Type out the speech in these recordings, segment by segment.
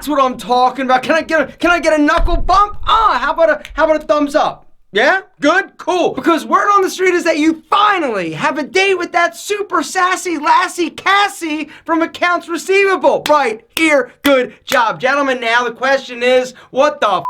That's what I'm talking about. Can I get a knuckle bump? How about a thumbs up? Yeah? Good? Cool. Because word on the street is that you finally have a date with that super sassy lassie Cassie from accounts receivable. Right here. Good job. Gentlemen, now the question is, what the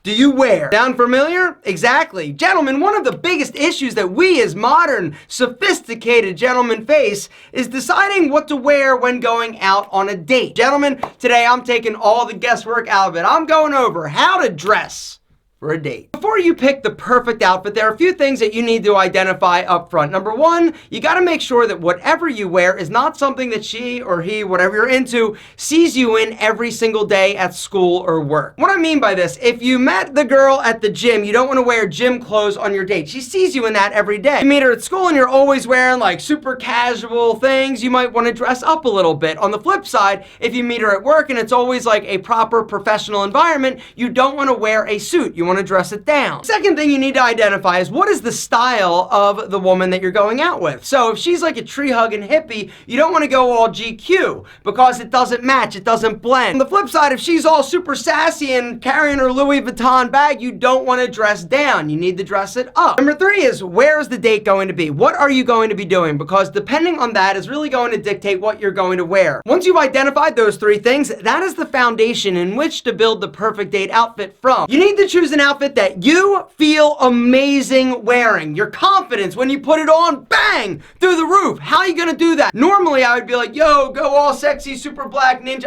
do you wear? Sound familiar? Exactly. Gentlemen, one of the biggest issues that we as modern, sophisticated gentlemen face is deciding what to wear when going out on a date. Gentlemen, today I'm taking all the guesswork out of it. I'm going over how to dress for a date. Before you pick the perfect outfit, there are a few things that you need to identify up front. Number one, you got to make sure that whatever you wear is not something that she or he, whatever you're into, sees you in every single day at school or work. What I mean by this, if you met the girl at the gym, you don't want to wear gym clothes on your date. She sees you in that every day. You meet her at school and you're always wearing like super casual things, you might want to dress up a little bit. On the flip side, if you meet her at work and it's always like a proper professional environment, you don't want to wear a suit. You want to dress it down. Second thing you need to identify is what is the style of the woman that you're going out with. So if she's like a tree-hugging hippie, you don't want to go all GQ because it doesn't match, it doesn't blend. On the flip side, if she's all super sassy and carrying her Louis Vuitton bag, you don't want to dress down. You need to dress it up. Number three is, where is the date going to be? What are you going to be doing? Because depending on that is really going to dictate what you're going to wear. Once you've identified those three things, that is the foundation in which to build the perfect date outfit from. You need to choose an outfit that you feel amazing wearing. Your confidence when you put it on, bang, through the roof. How are you gonna do that? Normally I would be like, yo, go all sexy, super black ninja,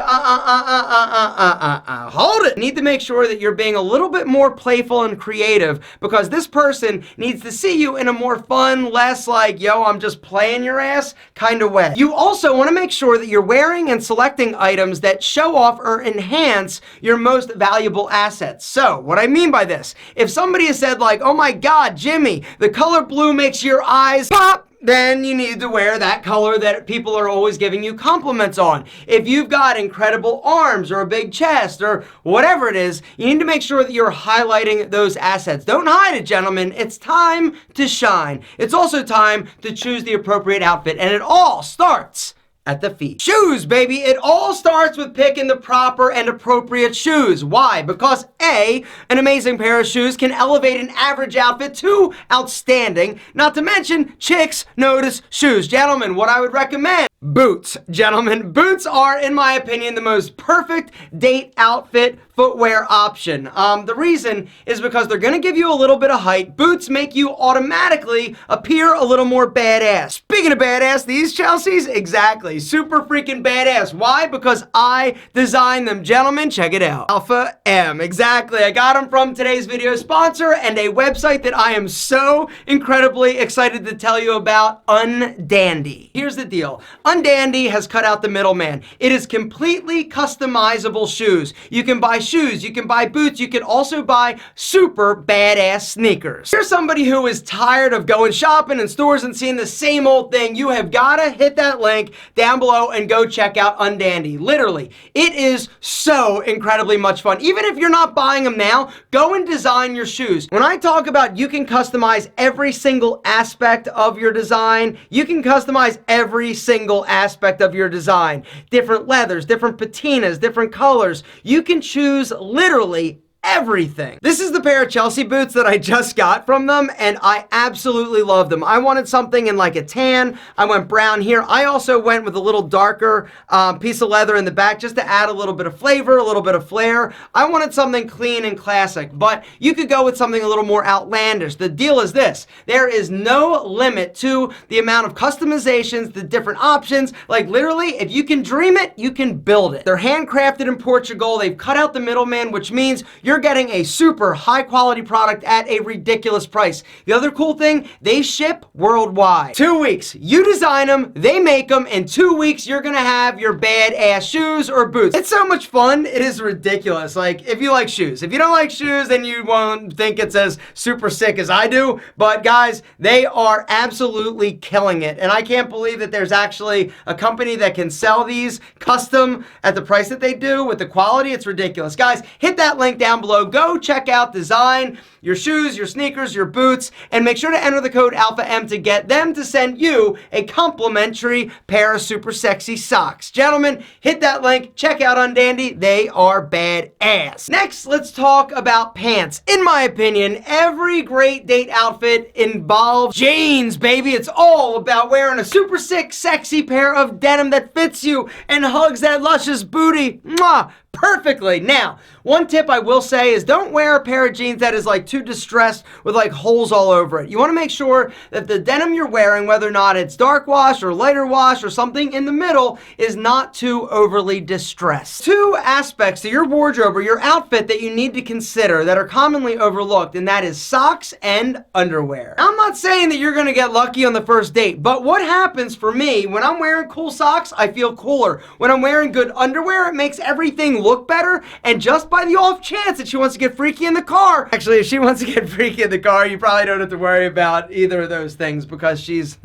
hold it. You need to make sure that you're being a little bit more playful and creative because this person needs to see you in a more fun, less like, yo, I'm just playing your ass kind of way. You also wanna make sure that you're wearing and selecting items that show off or enhance your most valuable assets. So, what I mean by this, if somebody has said like, oh my God, Jimmy, the color blue makes your eyes pop, then you need to wear that color that people are always giving you compliments on. If you've got incredible arms or a big chest or whatever it is, you need to make sure that you're highlighting those assets. Don't hide it, gentlemen. It's time to shine. It's also time to choose the appropriate outfit, and it all starts at the feet. Shoes, baby. It all starts with picking the proper and appropriate shoes. Why? Because A, an amazing pair of shoes can elevate an average outfit to outstanding. Not to mention, chicks notice shoes. Gentlemen, what I would recommend, boots. Gentlemen, boots are, in my opinion, the most perfect date outfit footwear option. The reason is because they're gonna give you a little bit of height. Boots make you automatically appear a little more badass. Speaking of badass, these Chelseas, exactly, super freaking badass. Why? Because I designed them. Gentlemen, check it out. Alpha M, exactly. I got them from today's video sponsor and a website that I am so incredibly excited to tell you about, Undandy. Here's the deal. Undandy has cut out the middleman. It is completely customizable shoes. You can buy shoes, you can buy boots, you can also buy super badass sneakers. If you're somebody who is tired of going shopping in stores and seeing the same old thing, you have got to hit that link down below and go check out Undandy. Literally, it is so incredibly much fun. Even if you're not buying them now, go and design your shoes. When I talk about you can customize every single aspect of your design, you can customize every single aspect of your design. Different leathers, different patinas, different colors. You can choose literally everything. This is the pair of Chelsea boots that I just got from them, and I absolutely love them. I wanted something in like a tan. I went brown here. I also went with a little darker piece of leather in the back just to add a little bit of flavor, a little bit of flair. I wanted something clean and classic, but you could go with something a little more outlandish. The deal is this: there is no limit to the amount of customizations, the different options. Like literally, if you can dream it, you can build it. They're handcrafted in Portugal. They've cut out the middleman, which means you're getting a super high quality product at a ridiculous price. The other cool thing, they ship worldwide. 2 weeks, you design them, they make them. In 2 weeks, you're gonna have your badass shoes or boots. It's so much fun, it is ridiculous. Like, if you like shoes. If you don't like shoes, then you won't think it's as super sick as I do. But guys, they are absolutely killing it. And I can't believe that there's actually a company that can sell these custom at the price that they do with the quality. It's ridiculous. Guys, hit that link down below below. Go check out design, your shoes, your sneakers, your boots, and make sure to enter the code ALPHAM to get them to send you a complimentary pair of super sexy socks. Gentlemen, hit that link, check out Undandy, they are badass. Next, let's talk about pants. In my opinion, every great date outfit involves jeans, baby. It's all about wearing a super sick, sexy pair of denim that fits you and hugs that luscious booty. Mwah! Perfectly. Now, one tip I will say is don't wear a pair of jeans that is like too distressed with like holes all over it. You want to make sure that the denim you're wearing, whether or not it's dark wash or lighter wash or something in the middle, is not too overly distressed. Two aspects to your wardrobe or your outfit that you need to consider that are commonly overlooked, and that is socks and underwear. Now, I'm not saying that you're going to get lucky on the first date, but what happens for me when I'm wearing cool socks, I feel cooler. When I'm wearing good underwear, it makes everything look better, and just by the off chance that she wants to get freaky in the car, actually, if she wants to get freaky in the car, you probably don't have to worry about either of those things because she's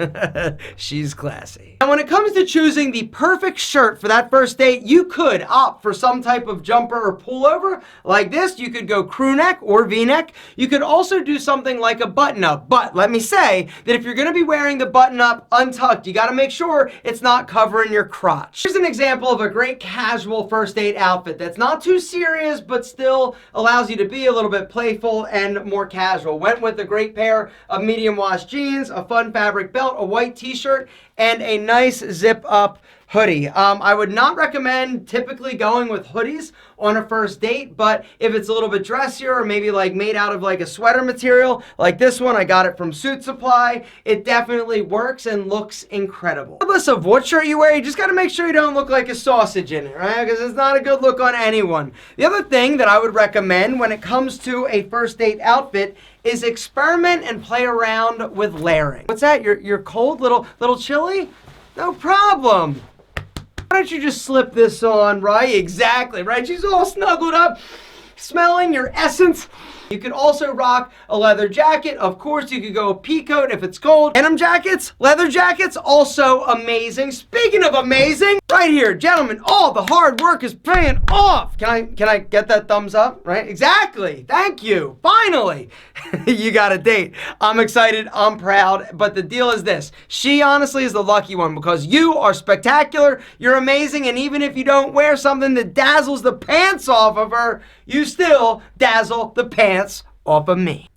she's classy. And when it comes to choosing the perfect shirt for that first date, you could opt for some type of jumper or pullover like this. You could go crew neck or v-neck. You could also do something like a button-up, but let me say that if you're going to be wearing the button-up untucked, you got to make sure it's not covering your crotch. Here's an example of a great casual first date outfit that's not too serious, but still allows you to be a little bit playful and more casual. Went with a great pair of medium wash jeans, a fun fabric belt, a white t-shirt, and a nice zip up hoodie. I would not recommend typically going with hoodies on a first date, but if it's a little bit dressier or maybe like made out of like a sweater material, like this one, I got it from Suit Supply, it definitely works and looks incredible. Regardless of what shirt you wear, you just gotta make sure you don't look like a sausage in it, right? Because it's not a good look on anyone. The other thing that I would recommend when it comes to a first date outfit is experiment and play around with layering. What's that? You're cold? Little chilly? No problem. Why don't you just slip this on, right? Exactly, right? She's all snuggled up, smelling your essence. You could also rock a leather jacket. Of course, you could go a pea coat if it's cold. Denim jackets, leather jackets, also amazing. Speaking of amazing, right here, gentlemen, all the hard work is paying off. Can I get that thumbs up, right? Exactly. Thank you. Finally, you got a date. I'm excited. I'm proud. But the deal is this. She honestly is the lucky one because you are spectacular. You're amazing. And even if you don't wear something that dazzles the pants off of her, you still dazzle the pants off of me.